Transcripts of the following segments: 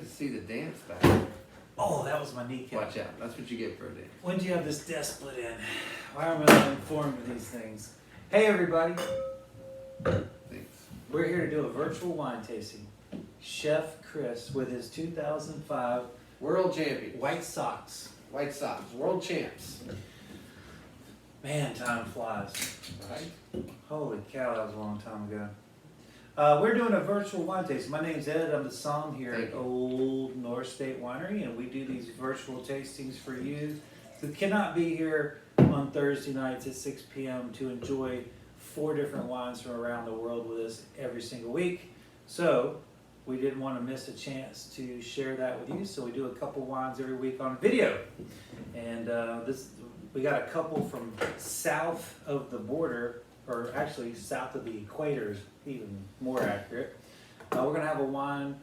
to see the dance back. Oh, that was my kneecap. Watch out. That's what you get for a dance. When do you have this desk put in? Why am I not informed of these things? Hey, everybody. Thanks. We're here to do a virtual wine tasting. Chef Chris with his 2005 World champion. White Sox. White Sox. World champs. Man, time flies. Right? Holy cow, that was a long time ago. We're doing a virtual wine tasting. My name's Ed. I'm the somm here Thank at you. Old North State Winery, and we do these virtual tastings for you who cannot be here on Thursday nights at 6 p.m. to enjoy 4 different wines from around the world with us every single week. So we didn't want to miss a chance to share that with you, so we do a couple wines every week on video. And we got a couple from south of the border, or actually south of the equator is even more accurate. We're going to have a wine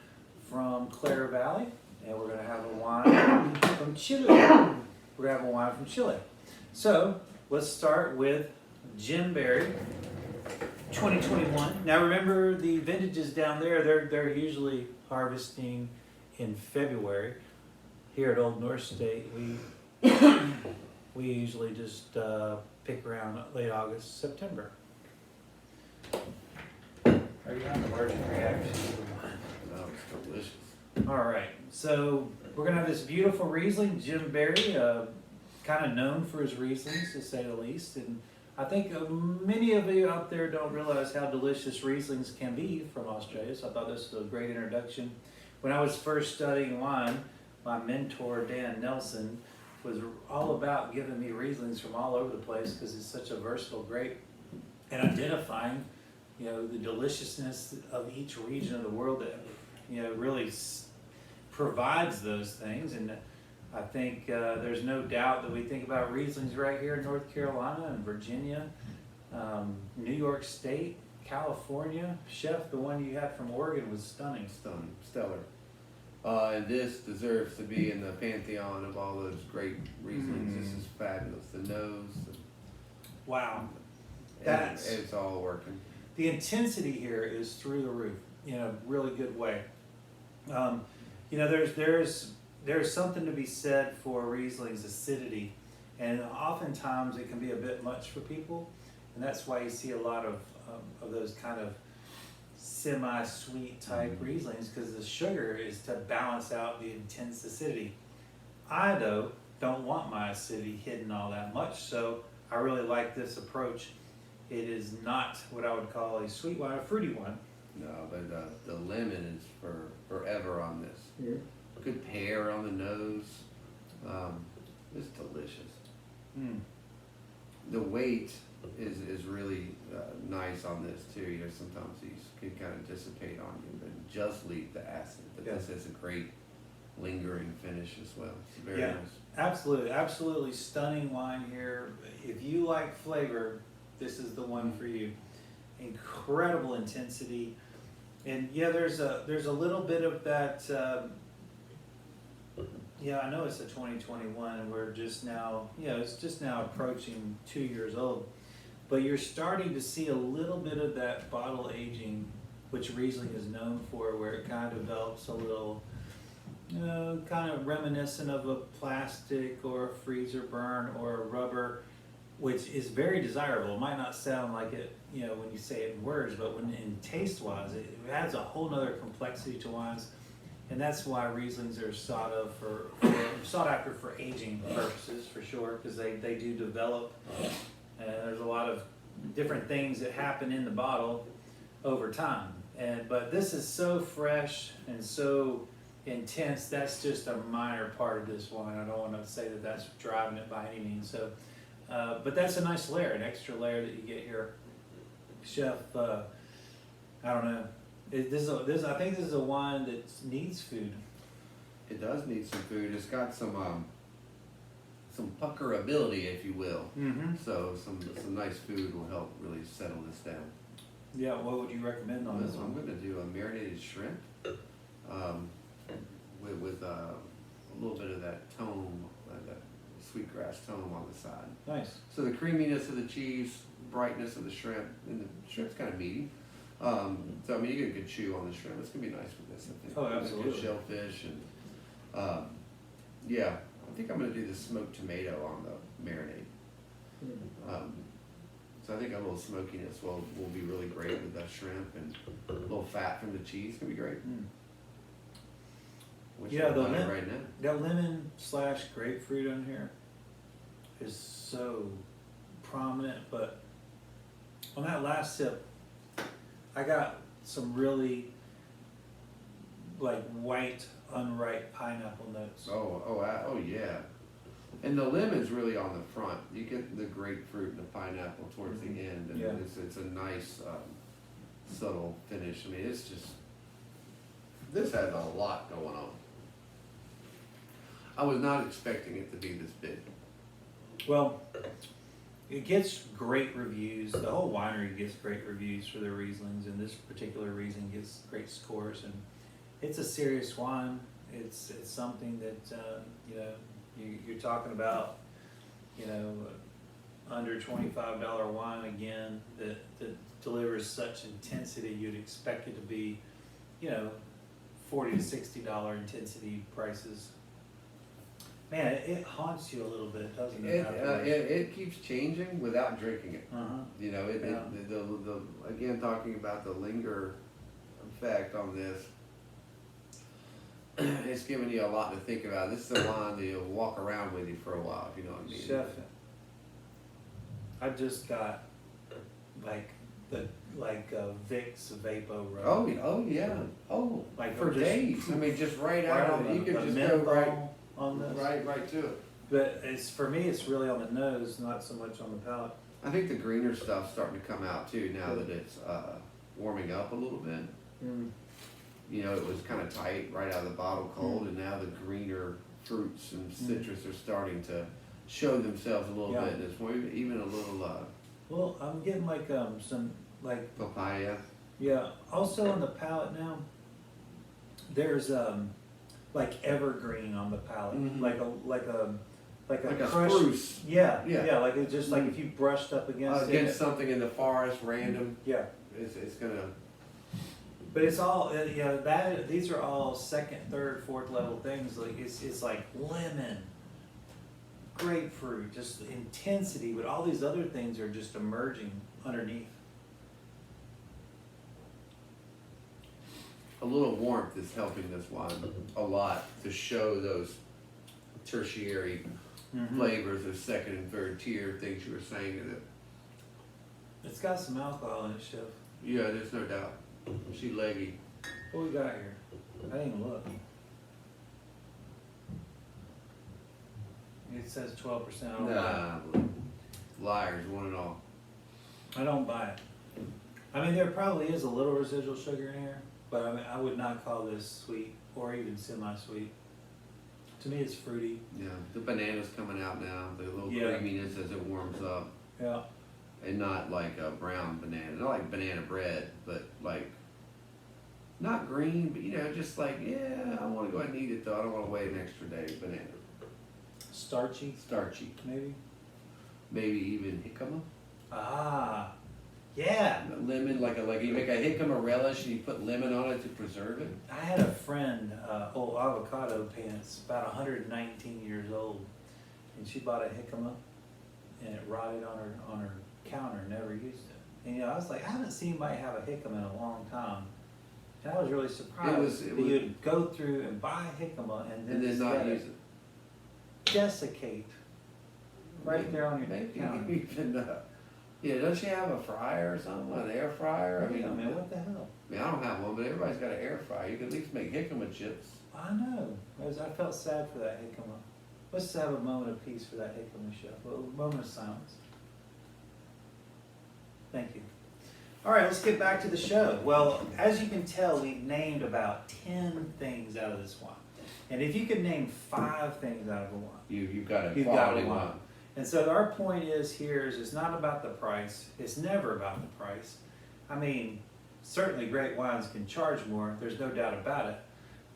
from Clare Valley, and we're going to have a wine from Chile. We're going to have a wine from Chile. So let's start with Jim Barry, 2021. Now remember, the vintages down there, they're usually harvesting in February. Here at Old North State, we usually just pick around late August, September. Are you having an allergic reaction to the wine? No, it's delicious. All right, so we're gonna have this beautiful Riesling, Jim Barry, kind of known for his Rieslings to say the least. And I think many of you out there don't realize how delicious Rieslings can be from Australia, so I thought this was a great introduction. When I was first studying wine, my mentor, Dan Nelson, was all about giving me Rieslings from all over the place because it's such a versatile grape, and identifying, the deliciousness of each region of the world that, really provides those things. And I think there's no doubt that we think about Rieslings right here in North Carolina and Virginia, New York State, California. Chef, the one you had from Oregon was stunning. Stunning. Stellar. And this deserves to be in the pantheon of all those great Rieslings. This is fabulous. The nose. Wow. It's all working. The intensity here is through the roof in a really good way. There's something to be said for Riesling's acidity, and oftentimes it can be a bit much for people, and that's why you see a lot of those kind of semi-sweet type Rieslings, because the sugar is to balance out the intense acidity. I, though, don't want my acidity hidden all that much, so I really like this approach. It is not what I would call a sweet wine, a fruity wine. No, but the lemon is forever on this. Yeah. Good pear on the nose. It's delicious. The weight is really nice on this too. Sometimes these can kind of dissipate on you and just leave the acid. But this has a great lingering finish as well. It's very nice. Absolutely stunning wine here. If you like flavor, this is the one for you. Incredible intensity, and there's a little bit of that. I know it's a 2021, and we're just now, it's just now approaching 2 years old, but you're starting to see a little bit of that bottle aging, which Riesling is known for, where it kind of develops a little, kind of reminiscent of a plastic or a freezer burn or a rubber, which is very desirable. It might not sound like it, when you say it in words, but when in taste-wise, it adds a whole nother complexity to wines, and that's why Rieslings are sought after for aging purposes, for sure, because they do develop, and there's a lot of different things that happen in the bottle over time. But this is so fresh and so intense. That's just a minor part of this wine. I don't want to say that that's driving it by any means. So. But that's a nice layer, an extra layer that you get here. Chef, I don't know. I think this is a wine that needs food. It does need some food. It's got some puckerability, if you will. So some nice food will help really settle this down. Yeah, what would you recommend on this one? I'm going to do a marinated shrimp with a little bit of that tome, that sweetgrass tome on the side. Nice. So the creaminess of the cheese, brightness of the shrimp, and the shrimp's kind of meaty. So I mean, you get a good chew on the shrimp. It's gonna be nice with this, I think. Oh, absolutely. Good shellfish and yeah, I think I'm gonna do the smoked tomato on the marinade. So I think a little smokiness will be really great with that shrimp and a little fat from the cheese. It's gonna be great. Which Yeah, I'm the buying right now. that lemon / grapefruit on here is so prominent, but on that last sip, I got some really like white, unripe pineapple notes. Oh yeah. And the lemon's really on the front. You get the grapefruit and the pineapple towards the end, and Yeah. it's a nice subtle finish. I mean, it's just, this has a lot going on. I was not expecting it to be this big. Well, it gets great reviews. The whole winery gets great reviews for their Rieslings, and this particular Riesling gets great scores. And it's a serious wine. It's something that you're talking about. Under $25 wine again that delivers such intensity. You'd expect it to be, $40 to $60 intensity prices. Man, it haunts you a little bit, doesn't it? It keeps changing without drinking it. Uh-huh. Again, talking about the linger effect on this, it's giving you a lot to think about. This is the wine that you'll walk around with you for a while, if you know what I mean. Chef, I just got Vicks Vapo Rub. Oh yeah. Oh, Like for just- days. I mean, just right out of it. You the can just go menthol right on this. right to it. But for me, it's really on the nose, not so much on the palate. I think the greener stuff's starting to come out too now that it's warming up a little bit. It was kind of tight right out of the bottle cold, and now the greener fruits and citrus are starting to show themselves a little bit. And it's more, even a little Well, I'm getting some papaya. yeah. Also on the palate now, there's evergreen on the palate, Mhm. like a Like a crushed- spruce. Yeah, Yeah. yeah, like it's just like if you brushed up against Against it. something in the forest, random, Yeah, it's gonna. but it's all these are all second, third, fourth level things. Like it's like lemon, grapefruit, just intensity, but all these other things are just emerging underneath. A little warmth is helping this wine a lot to show those tertiary flavors of second and third tier things you were saying to it. It's got some alcohol in it, Chef. Yeah, there's no doubt. She leggy. What we got here? I didn't even look. It says 12%. I don't buy Nah, liars, one and all. it. I don't buy it. I mean, there probably is a little residual sugar in here, but I mean, I would not call this sweet or even semi-sweet. To me, it's fruity. Yeah, the banana's coming out now, the little Yeah. creaminess as it warms up. Yeah. And not like a brown banana, not like banana bread, but like, not green, but just like, yeah, I want to go ahead and eat it though. I don't want to wait an extra day. Banana. Starchy, Starchy. maybe? Maybe even jicama. Ah, yeah. Lemon, like you make a jicama relish and you put lemon on it to preserve it. I had a friend, old avocado pants, about 119 years old, and she bought a jicama, and it rotted on her counter, never used it. And I was like, I haven't seen anybody have a jicama in a long time. And I was really surprised that you'd go through and buy a jicama and then not use it. Desiccate right there on your counter. Even, don't you have a fryer or something, an air fryer? I mean, what the hell? I mean, I don't have one, but everybody's got an air fryer. You can at least make jicama chips. I know. I felt sad for that jicama. Let's have a moment of peace for that jicama, Chef. A moment of silence. Thank you. All right, let's get back to the show. Well, as you can tell, we've named about 10 things out of this wine. And if you could name 5 things out of a wine, You've got a you've quality got one. wine. And so our point is it's not about the price. It's never about the price. I mean, certainly great wines can charge more. There's no doubt about it.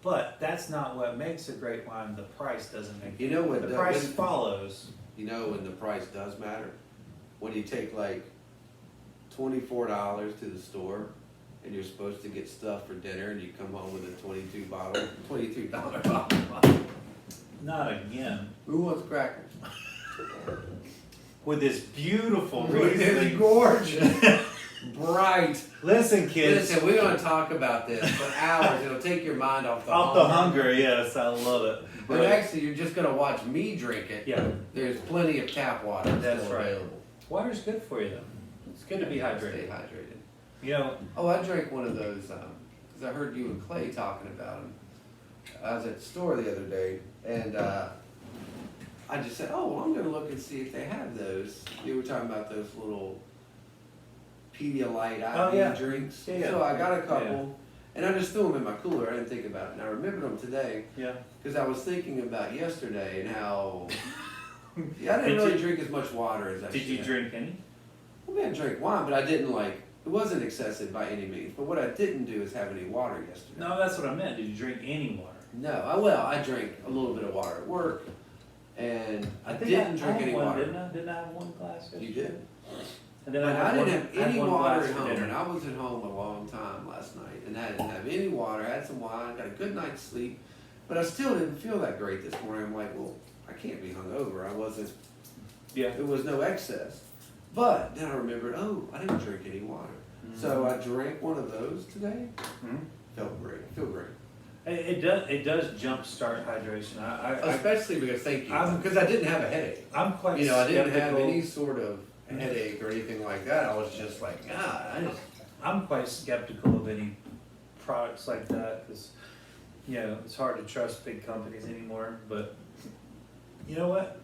But that's not what makes a great wine. The price doesn't make it. You know what The does- price follows. You know when the price does matter? When you take like $24 to the store and you're supposed to get stuff for dinner, and you come home with a $22 bottle. Not again. Who wants crackers? With this beautiful It's Riesling. gorgeous, bright. Listen, kids. Listen, we're going to talk about this for hours. It'll take your mind off the Off the hunger, yes, I love it. But actually, you're just going to watch me drink it. Yeah. There's plenty of tap water That's still right. available. Water's good for you, though. It's good to be Stay hydrated. hydrated. You know, Oh, I drank one of those because I heard you and Clay talking about them. I was at the store the other day, and I just said, "Oh, well, I'm going to look and see if they have those." You were talking about those little Pedialyte IV drinks. Yeah, yeah. So I got a couple, and I just threw them in my cooler. I didn't think about it, and I remembered them today yeah. because I was thinking about yesterday and how I didn't really drink as much water as I should. Did you drink any? I mean, I drank wine, but I didn't it wasn't excessive by any means. But what I didn't do is have any water yesterday. No, that's what I meant. Did you drink any water? No, I drank a little bit of water at work, and I think didn't drink had any one, water. Didn't I have one glass? You did? And then But I didn't have any one water glass at for home, dinner. and I was at home a long time last night, and I didn't have any water. I had some wine, got a good night's sleep, but I still didn't feel that great this morning. I'm like, well, I can't be hungover. I wasn't. Yeah. There was no excess. But then I remembered, oh, I didn't drink any water. So I drank one of those today. Mhm. Felt great. Feel great. It does jumpstart hydration. Especially because thank you. I'm- Because I didn't have a headache. I'm quite You know, I didn't have skeptical. any sort of headache or anything like that. I was just like, God, I'm quite skeptical of any products like that because, you know, it's hard to trust big companies anymore. But you know what?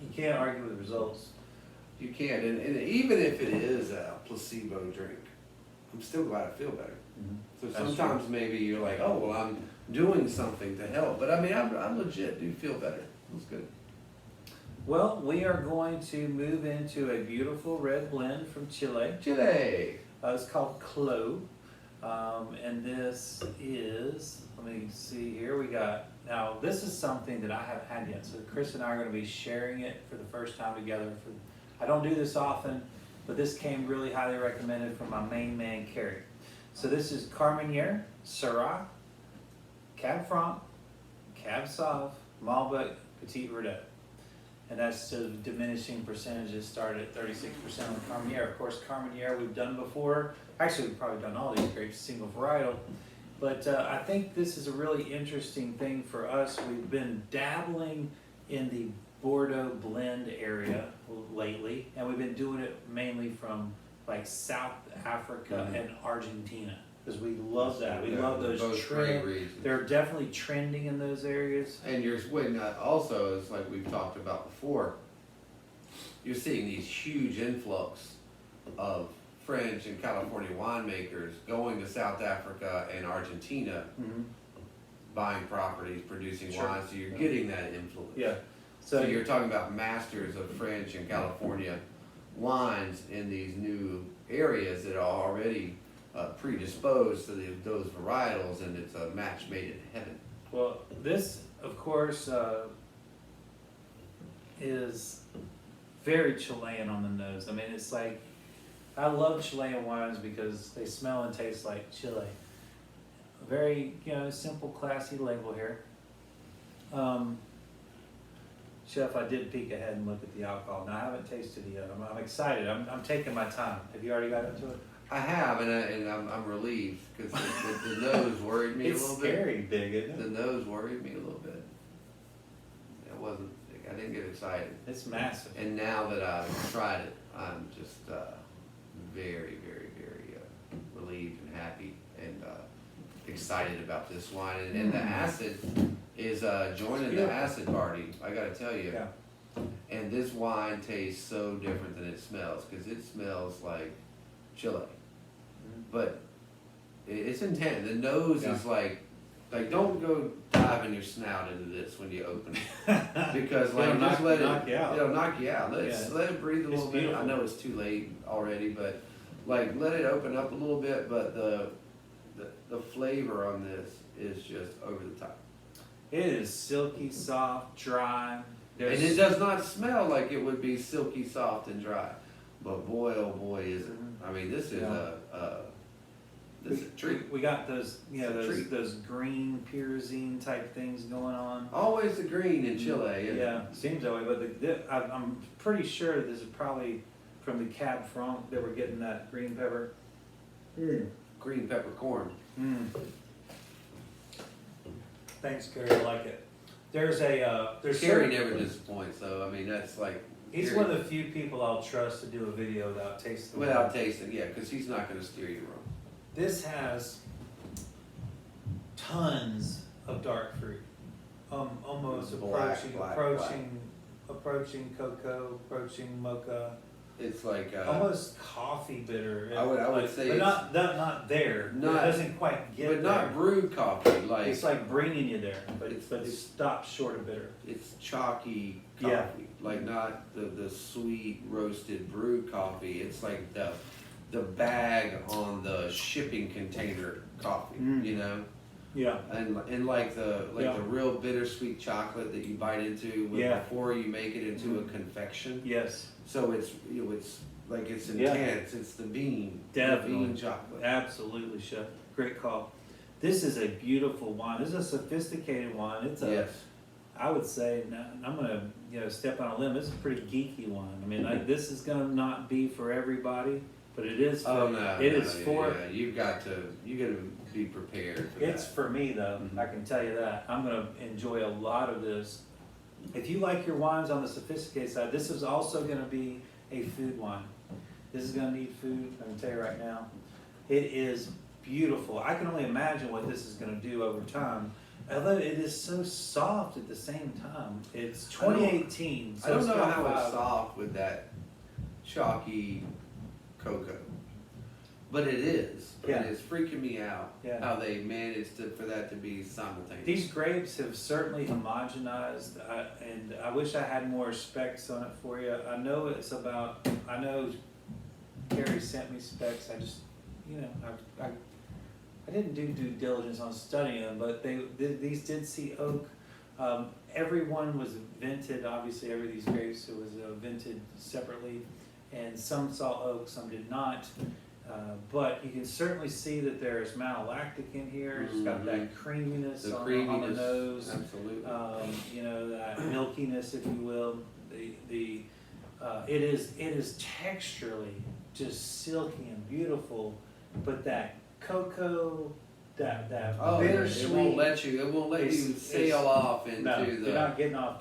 You can't argue with the results. you can't. And even if it is a placebo drink, I'm still glad I feel better. So That's sometimes maybe you're like, oh, well, I'm doing something to help. But I mean, I legit do feel better. It was good. Well, we are going to move into a beautiful red blend from Chile. Chile. It's called CLO. And this is, let me see here, we got, now this is something that I haven't had yet. So Chris and I are going to be sharing it for the first time together. I don't do this often, but this came really highly recommended from my main man, Carrie. So this is Carmenere, Syrah, Cab Franc, Cab Sauv, Malbec, Petit Verdot. And that's the diminishing percentages start at 36% on Carmenere. Of course, Carmenere we've done before. Actually, we've probably done all these grapes single varietal. But I think this is a really interesting thing for us. We've been dabbling in the Bordeaux blend area lately, and we've been doing it mainly from like South Africa and Argentina because we love that. We love those trends. They're definitely trending in those areas. And you're also, it's like we've talked about before, you're seeing these huge influx of French and California winemakers going to South Africa and Argentina, buying properties, producing wine, so you're getting that influence. Yeah. So you're talking about masters of French and California wines in these new areas that are already predisposed to those varietals, and it's a match made in heaven. Well, this, of course, is very Chilean on the nose. I mean, it's like, I love Chilean wines because they smell and taste like Chile. Very, simple, classy label here. Chef, I did peek ahead and look at the alcohol. Now, I haven't tasted it yet. I'm excited. I'm taking my time. Have you already got into it? I have, and I'm relieved because the nose worried me a little bit. It's scary big, isn't it? The nose worried me a little bit. I didn't get excited. It's massive. And now that I've tried it, I'm just very, very, very relieved and happy and excited about this wine. And the acid is joining the acid party, I gotta tell you. Yeah. And this wine tastes so different than it smells because it smells like Chile. But it's intense. The nose is like don't go diving your snout into this when you open it because It'll just let knock you out. it'll knock you out. Let it breathe a little bit. Beautiful. I know it's too late already, but let it open up a little bit. But the flavor on this is just over the top. It is silky, soft, dry. And it does not smell like it would be silky, soft, and dry. But boy, oh boy, is it. I mean, this is treat. We got those, It's a treat. those green pyrazine type things going on. Always the green in Chile. Yeah, seems that way, but I'm pretty sure this is probably from the Cab Franc that we're getting that green pepper. Green peppercorn. Thanks, Carrie, I like it. There's Carrie never disappoints, though. I mean, that's like. He's one of the few people I'll trust to do a video without tasting. Without tasting, yeah, because he's not going to steer you wrong. This has tons of dark fruit. Almost Black, approaching cocoa, approaching mocha. It's like Almost coffee bitter. I would say, but not there. It doesn't quite get but there. not brewed coffee. Like It's like bringing you there, but it stops short of bitter. it's chalky coffee, Yeah. like not the sweet roasted brewed coffee. It's like the bag on the shipping container coffee, you know. Yeah. And like the real bittersweet chocolate that you bite into before you make it into a confection. Yes. So it's it's like it's intense. It's the bean. Definitely. The bean chocolate. Absolutely, Chef. Great call. This is a beautiful wine. This is a sophisticated wine. It's a, I would say, I'm gonna step on a limb. It's a pretty geeky wine. I mean, this is gonna not be for everybody, but it is. For, Yeah. You got to be prepared. It's for me though. I can tell you that. I'm gonna enjoy a lot of this. If you like your wines on the sophisticated side, this is also gonna be a food wine. This is gonna need food. I can tell you right now. It is beautiful. I can only imagine what this is gonna do over time. Although it is so soft at the same time. It's 2018. I don't know how it's soft with that chalky cocoa, but it is. Yeah. And it's freaking me out how they managed for that to be simultaneous. These grapes have certainly homogenized, and I wish I had more specs on it for you. I know Carrie sent me specs. I just, I didn't do due diligence on studying them, but these did see oak. Every one was vented, obviously every of these grapes was vented separately, and some saw oak, some did not. But you can certainly see that there's malolactic in here. It's got that creaminess on the nose. Absolutely. That milkiness, if you will. It is texturally just silky and beautiful, but that cocoa, that bittersweet. It won't let you sail off into the. You're not getting off.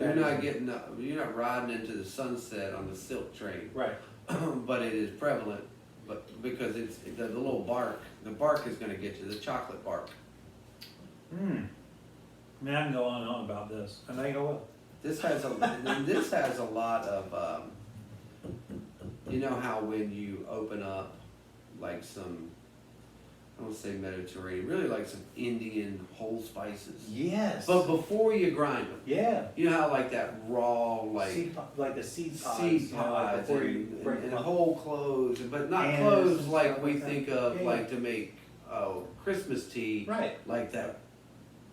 You're not riding into the sunset on the silk train. Right. But it is prevalent. But because it's the little bark, the bark is going to get you, the chocolate bark. Man, I can go on and on about this. I know you go well. This has a lot of, you know how when you open up like some, I don't say Mediterranean, really like some Indian whole spices. Yes. But before you grind them. Yeah. You know how like that raw, like the seed pods. Before you break them up. Whole cloves, but not cloves like we think of like to make Christmas tea. Right. Like that.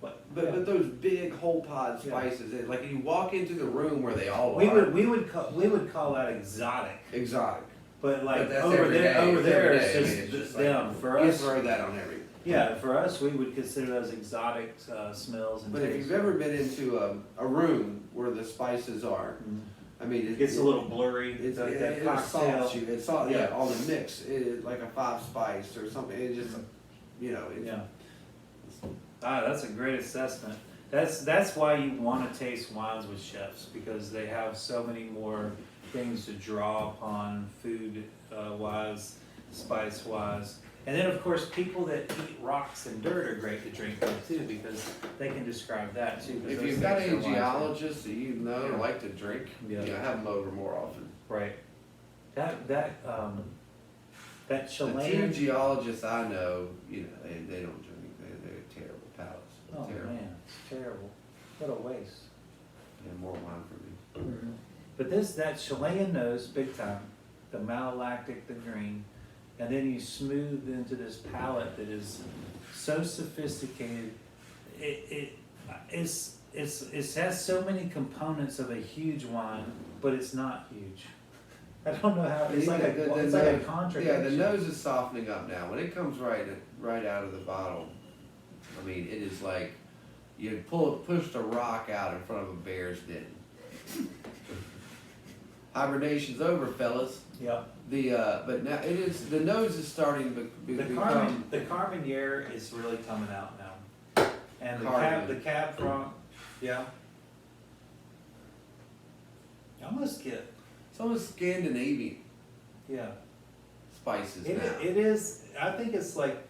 But those big whole pod spices, like you walk into the room where they all are. We would call that exotic. Exotic. But like that's over there, it's just like, them. For you us, throw that on everything. Yeah, for us, we would consider those exotic smells and But tastes. if you've ever been into a room where the spices are, I mean, it gets a little blurry. It cocktail. salts you. It's all all the mix. Like a 5 spice or something. It just That's a great assessment. That's why you want to taste wines with chefs, because they have so many more things to draw upon, food wise, spice wise. And then of course people that eat rocks and dirt are great to drink with too, because they can describe that too. If you've got any geologists that you know like to drink, have them over more often. Right. That Chilean. The 2 geologists I know, they don't drink. They're terrible palates. Oh terrible. Man, it's terrible. What a waste. And more wine for me. But that Chilean nose, big time. The malolactic, the green, and then you smooth into this palate that is so sophisticated. It has so many components of a huge wine, but it's not huge. I don't know how, it's like it's like a contradiction. Yeah, the nose is softening up now. When it comes right out of the bottle, I mean, it is like you pushed a rock out in front of a bear's den. Hibernation's over, fellas. Yeah. But now the nose is starting to become. The Carmenere is really coming out now, and the cab front, yeah. You almost get. It's almost Scandinavian. Yeah. Spices now. It is. I think it's like.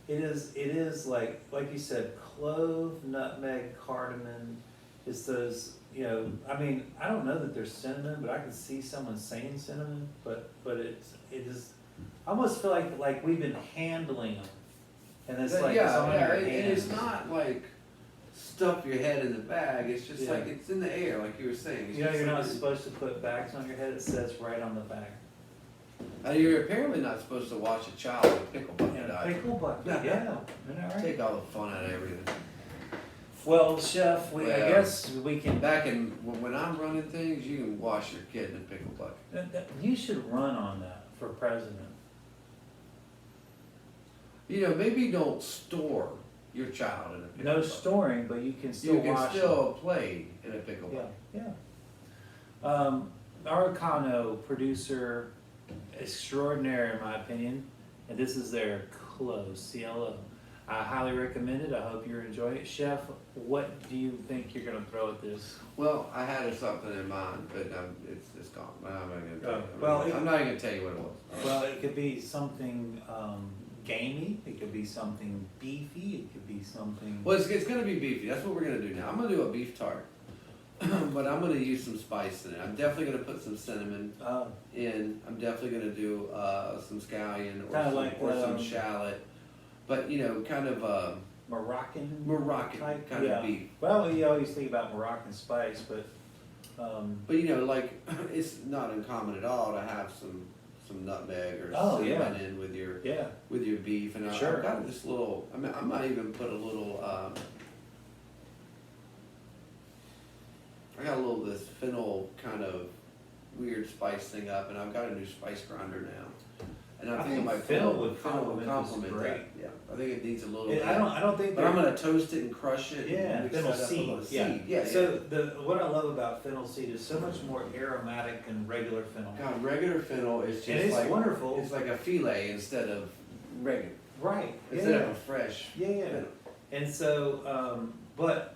It is like you said, clove, nutmeg, cardamom. It's those. You know, I mean, I don't know that there's cinnamon, but I can see someone saying cinnamon. But it is. I almost feel like we've been handling them, and it's like it's on your hands. And it's not like stuff your head in the bag. It's just like it's in the air, like you were saying. It's you're not supposed to put bags on your head. It says right on the bag. You're apparently not supposed to watch a child with a pickle bucket. Pickle bucket, yeah. Right? Take all the fun out of everything. Well, Chef, I guess we can. Back in when I'm running things, you can wash your kid in a pickle bucket. You should run on that for president. You know, maybe don't store your child in a pickle bucket. No storing, but you can still wash play in a pickle bucket. Yeah. Araucano, producer extraordinaire in my opinion, and this is their CLO. I highly recommend it. I hope you're enjoying it. Chef, what do you think you're going to throw at this? Well, I had something in mind, but it's gone. I'm not going to tell you. I'm not going to tell you what it was. Well, it could be something gamey. It could be something beefy. It could be something... Well, it's going to be beefy. That's what we're going to do now. I'm going to do a beef tart. But I'm going to use some spice in it. I'm definitely going to put some cinnamon in. I'm definitely going to do some scallion or some shallot. But, you know, kind of Moroccan kind of beef. Well, you always think about Moroccan spice, but... But, you know, like, it's not uncommon at all to have some nutmeg or cinnamon in with your beef. And I've got this little, I might even put a little... I got a little this fennel kind of weird spice thing up, and I've got a new spice grinder now. And I think my fennel would complement that. Yeah, I think it needs a little bit. I don't think. But I'm gonna toast it and crush it. Yeah, and fennel seed. Yeah. So what I love about fennel seed is so much more aromatic than regular fennel. God, regular fennel is just it's wonderful. It's like a filet instead of regular. Right. Instead of a fresh. Yeah. Fennel. And so, but.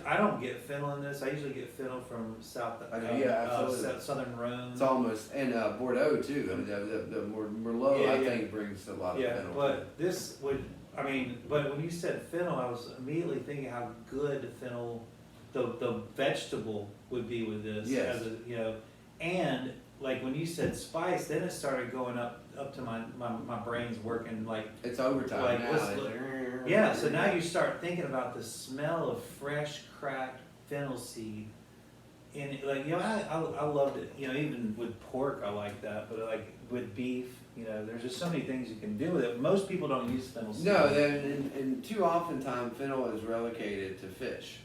I don't get fennel in this. I usually get fennel from southern Rhone. It's almost, and Bordeaux too. I mean, the Merlot I think brings a lot of fennel. But this would, but when you said fennel, I was immediately thinking how good fennel, the vegetable would be with this. Yes. And like when you said spice, then it started going up to my brain's working like. It's overtime like, now. So now you start thinking about the smell of fresh cracked fennel seed, and I loved it. Even with pork I like that, but like with beef, there's just so many things you can do with it. Most people don't use fennel seed. No, and too often fennel is relegated to fish,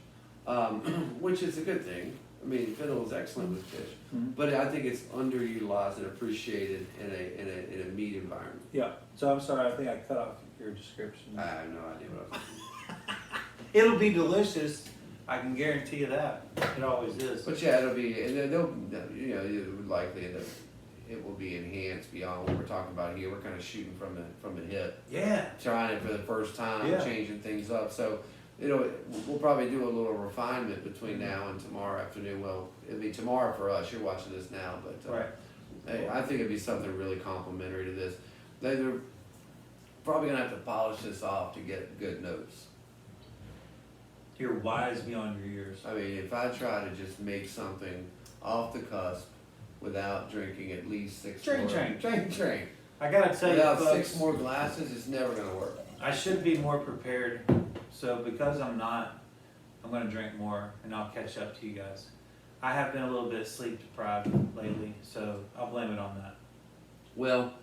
which is a good thing. I mean, fennel is excellent with fish, but I think it's underutilized and appreciated in a meat environment. Yeah. So I'm sorry, I think I cut off your description. I have no idea what I was saying. It'll be delicious. I can guarantee you that. It always is. But yeah, it'll be, and then likely it will be enhanced beyond what we're talking about here. We're kind of shooting from the hip. Yeah. Trying it for the first time, changing things up. So. We'll probably do a little refinement between now and tomorrow afternoon. Well, it'll be tomorrow for us. You're watching this now, but right. I think it'd be something really complimentary to this. They're probably gonna have to polish this off to get good notes. You're wise beyond your years. I mean, if I try to just make something off the cusp without drinking at least six Train. I gotta tell without you, folks, 6 more glasses, it's never gonna work. I should be more prepared. So because I'm not, I'm going to drink more and I'll catch up to you guys. I have been a little bit sleep deprived lately, so I'll blame it on that. Well,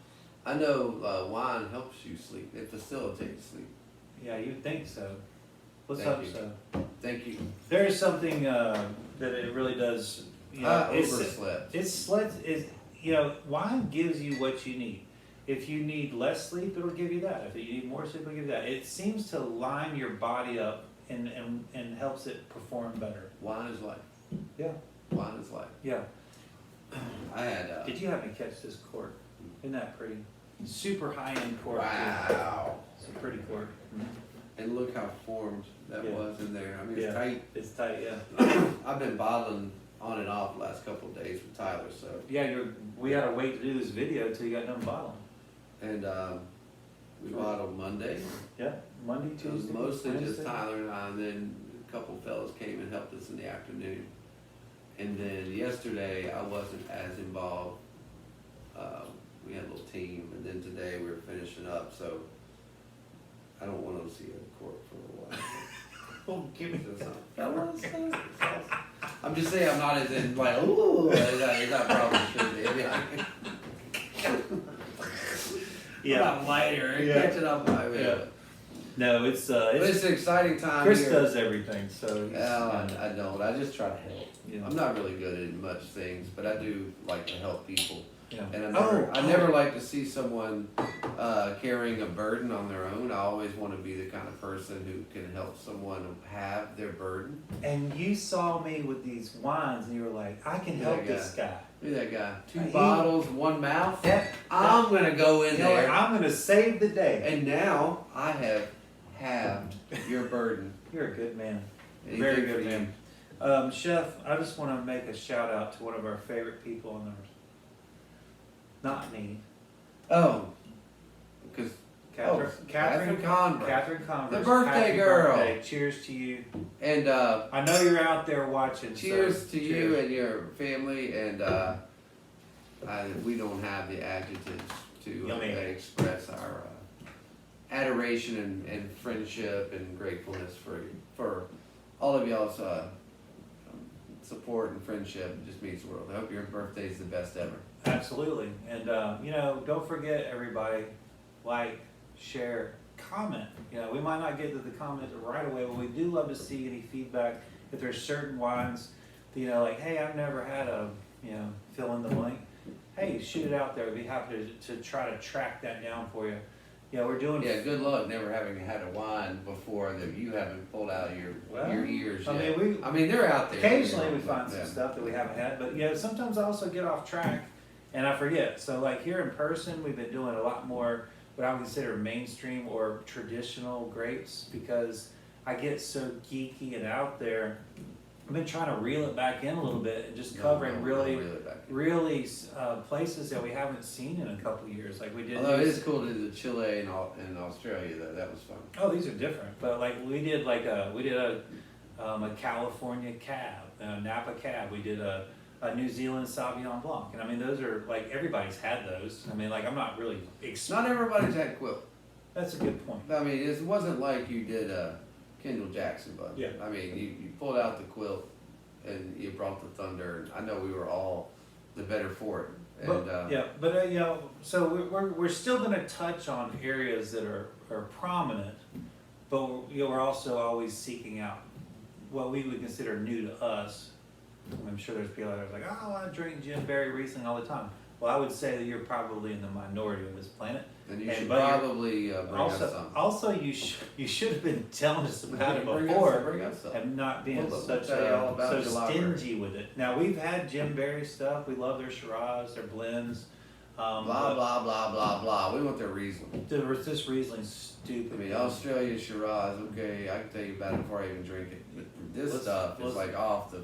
I know wine helps you sleep. It facilitates sleep. Yeah, you'd think so. Let's Thank hope you. so. Thank you. There is something that it really does. Overslept. It's wine gives you what you need. If you need less sleep, it'll give you that. If you need more sleep, it'll give you that. It seems to line your body up and helps it perform better. Wine is life. Yeah. Wine is life. Yeah. I had. Did you happen to catch this cork? Isn't that pretty? Super high-end cork. Wow. It's a pretty cork. And look how formed that was in there. I mean, it's tight. It's tight, yeah. I've been bottling on and off the last couple of days with Tyler, so. Yeah, we had to wait to do this video until you got done bottling. And we bottled Monday. Yeah, Monday, It was Tuesday, mostly just Wednesday. Tyler and I, and then a couple fellas came and helped us in the afternoon. And then yesterday, I wasn't as involved. We had a little team, and then today we were finishing up, so I don't want to see a court for a while. Oh, give me Fellas, I'm just saying I'm not as in like, ooh, that probably should be. I'm not lighter, catching up my No, but it's an exciting time. Chris here. does everything, so. I don't. I just try to help. Yeah. I'm not really good at much things, but I do like to help people. Yeah. And I never like to see someone carrying a burden on their own. I always want to be the kind of person who can help someone have their burden. And you saw me with these wines, and you were like, "I can help this guy." Look at that guy. Two bottles, one mouth. I'm gonna go in You know, there. I'm gonna save the day. And now I have halved your burden. You're a good man. Anything Very for good you. man. Chef, I just want to make a shout out to one of our favorite people on earth. Not me. Oh, because Catherine Converse. Catherine Converse. The birthday Happy girl. Birthday. Cheers to you. And I know you're out there watching. cheers so to you and your family. And we don't have the adjectives to express our adoration and friendship and gratefulness for all of y'all's support and friendship. It just means the world. I hope your birthday is the best ever. Absolutely. And, don't forget, everybody, like, share, comment. We might not get to the comments right away, but we do love to see any feedback. If there's certain wines, like, hey, I've never had a, fill in the blank. Hey, shoot it out there. We'd be happy to try to track that down for you. We're doing. Yeah, good luck never having had a wine before that you haven't pulled out of your ears yet. I mean, they're out there. Occasionally we find some stuff that we haven't had, but sometimes I also get off track and I forget. So like here in person, we've been doing a lot more what I would consider mainstream or traditional grapes because I get so geeky and out there. I've been trying to reel it back in a little bit and just covering really places that we haven't seen in a couple of years. Like we did. Although it is cool to do the Chile and Australia though, that was fun. Oh, these are different. But like we did a California Cab, Napa Cab. We did a New Zealand Sauvignon Blanc, and I mean those are like everybody's had those. I mean like I'm not really. Not everybody's had quilt. That's a good point. I mean it wasn't like you did Kendall Jackson, but yeah. I mean you pulled out the quilt and you brought the thunder. And I know we were all the better for it. And, so we're still going to touch on areas that are prominent, but we're also always seeking out what we would consider new to us. I'm sure there's people that are like, oh, I want to drink Jim Barry Riesling all the time. Well, I would say that you're probably in the minority of this planet. And you should probably bring us some. Also, you should have been telling us about it before, and not being so stingy with it. Now we've had Jim Barry stuff. We love their Shiraz, their blends. Blah blah blah blah blah. We want their Riesling. This Riesling's stupid. I mean, Australia Shiraz. Okay, I can tell you about it before I even drink it. But this stuff is like off the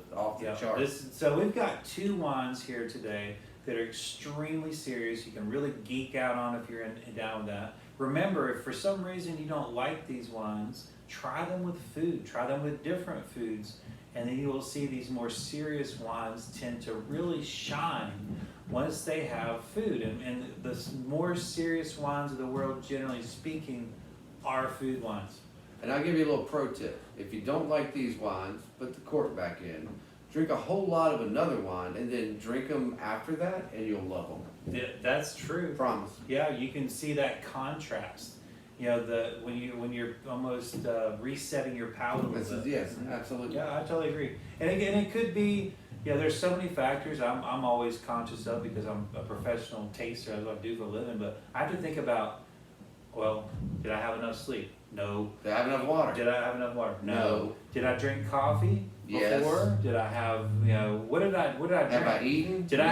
charts. So we've got two wines here today that are extremely serious. You can really geek out on if you're down with that. Remember, if for some reason you don't like these wines, try them with food. Try them with different foods. And then you will see these more serious wines tend to really shine once they have food. And the more serious wines of the world, generally speaking, are food wines. And I'll give you a little pro tip. If you don't like these wines, put the cork back in. Drink a whole lot of another wine and then drink them after that and you'll love them. Yeah, that's true. Promise. Yeah, you can see that contrast. When you're almost resetting your palate. Yes, absolutely. Yeah, I totally agree. And again, it could be Yeah, there's so many factors I'm always conscious of because I'm a professional taster, as I do for a living, but I have to think about, well, did I have enough sleep? No. Did I have enough water? Did I have enough water? No. Did I drink coffee before? Yes. Did I have, what did I drink? Have I eaten? Did I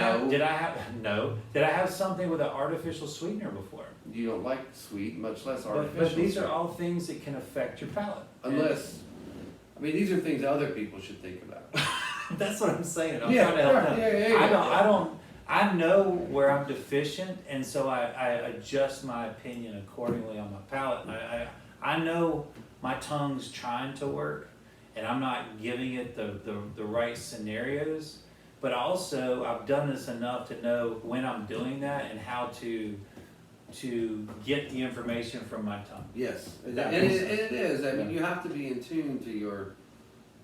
have something with an artificial sweetener before? You don't like sweet, much less artificial. But these are all things that can affect your palate. Unless, I mean, these are things other people should think about. That's what I'm saying. I'm Yeah, trying to help them. yeah. I know where I'm deficient, and so I adjust my opinion accordingly on my palate. I know my tongue's trying to work, and I'm not giving it the right scenarios, but also I've done this enough to know when I'm doing that and how to get the information from my tongue. Yes, and That it makes sense. is. I mean, you have to be in tune to your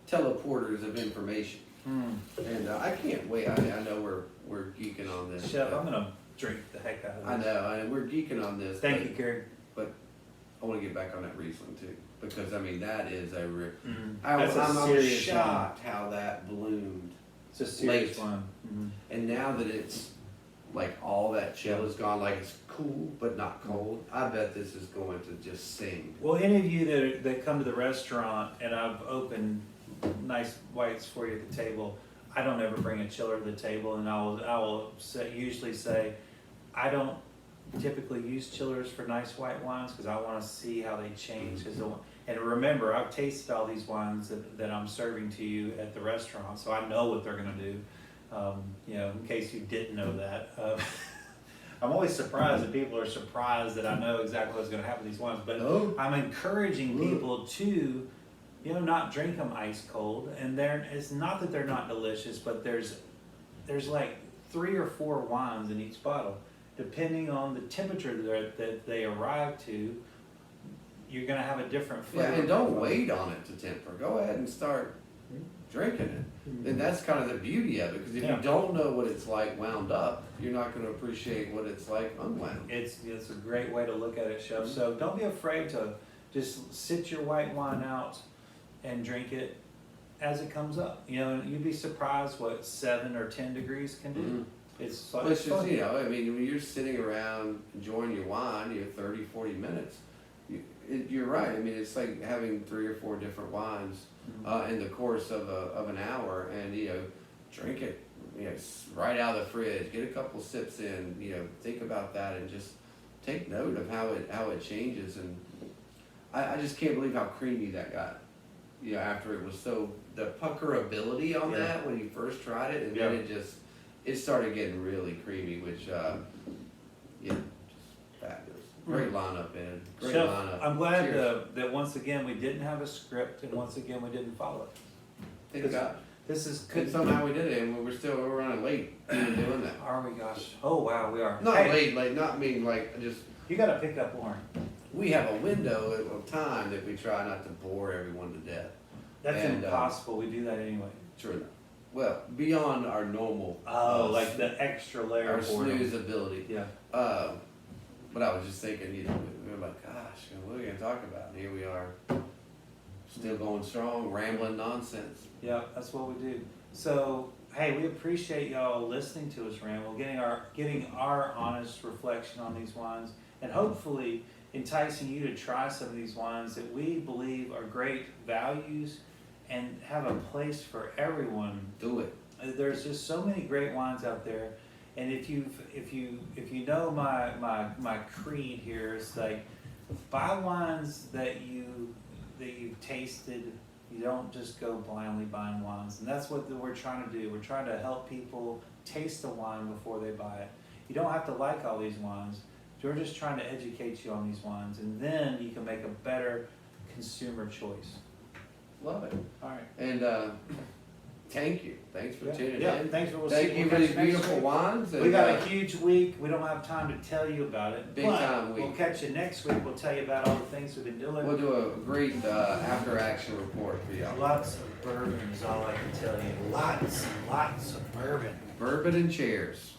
teleporters of information. And I can't wait. I know we're geeking on this. Chef, I'm gonna drink the heck out of this. I know, and we're geeking on this. Thank you, Gary. But I want to get back on that Riesling too, because I mean that is a. That's a I'm serious shocked how that bloomed. It's a serious late. one. And now that it's like all that chill is gone, like it's cool but not cold. I bet this is going to just sing. Well, any of you that come to the restaurant and I've opened nice whites for you at the table, I don't ever bring a chiller to the table, and I will usually say I don't typically use chillers for nice white wines because I want to see how they change. And remember, I've tasted all these wines that I'm serving to you at the restaurant, so I know what they're going to do. In case you didn't know that. I'm always surprised that people are surprised that I know exactly what's going to happen with these wines, but I'm encouraging people to, not drink them ice cold. And it's not that they're not delicious, but there's like 3 or 4 wines in each bottle. Depending on the temperature that they arrive to, you're going to have a different flavor. Yeah, and don't wait on it to temper. Go ahead and start drinking it. And that's kind of the beauty of it, because if you don't know what it's like wound up, you're not going to appreciate what it's like unwound. It's a great way to look at it, Chef. So don't be afraid to just sit your white wine out and drink it as it comes up. You'd be surprised what 7 or 10 degrees can do. It's like, it's just, I mean, when you're sitting around enjoying your wine, 30, 40 minutes, you're right. I mean, it's like having 3 or 4 different wines in the course of an hour, and drink it, right out of the fridge. Get a couple sips in. Think about that, and just take note of how it changes. And I just can't believe how creamy that got. After it was the puckerability on that when you first tried it, and then it started getting really creamy, which just fabulous. Great lineup, man. Great Chef, lineup. I'm glad that once again we didn't have a script, and once again we didn't follow it. Thank God. This is And somehow we did it, and we're running late even doing that. Are we? Gosh. Oh wow, we are. Not late, not mean like just. You got to pick up Lauren. We have a window of time that we try not to bore everyone to death. That's impossible. We do that anyway. True enough. Well, beyond our normal. Like the extra layer. Our snooze ability. Yeah. But I was just thinking, we were like, gosh, what are we gonna talk about? And here we are, still going strong, rambling nonsense. Yeah, that's what we do. So, hey, we appreciate y'all listening to us ramble, getting our honest reflection on these wines, and hopefully enticing you to try some of these wines that we believe are great values and have a place for everyone. Do it. There's just so many great wines out there, and if you know my creed here, it's like buy wines that you've tasted. You don't just go blindly buying wines, and that's what we're trying to do. We're trying to help people taste the wine before they buy it. You don't have to like all these wines. We're just trying to educate you on these wines, and then you can make a better consumer choice. Love it. All right. And thank you. Thanks for tuning in. Thanks for Thank you for these beautiful wines. We got a huge week. We don't have time to tell you about it. Big time week. We'll catch you next week. We'll tell you about all the things we've been doing. We'll do a great after action report for y'all. Lots of bourbon is all I can tell you. Lots and lots of bourbon. Bourbon and chairs.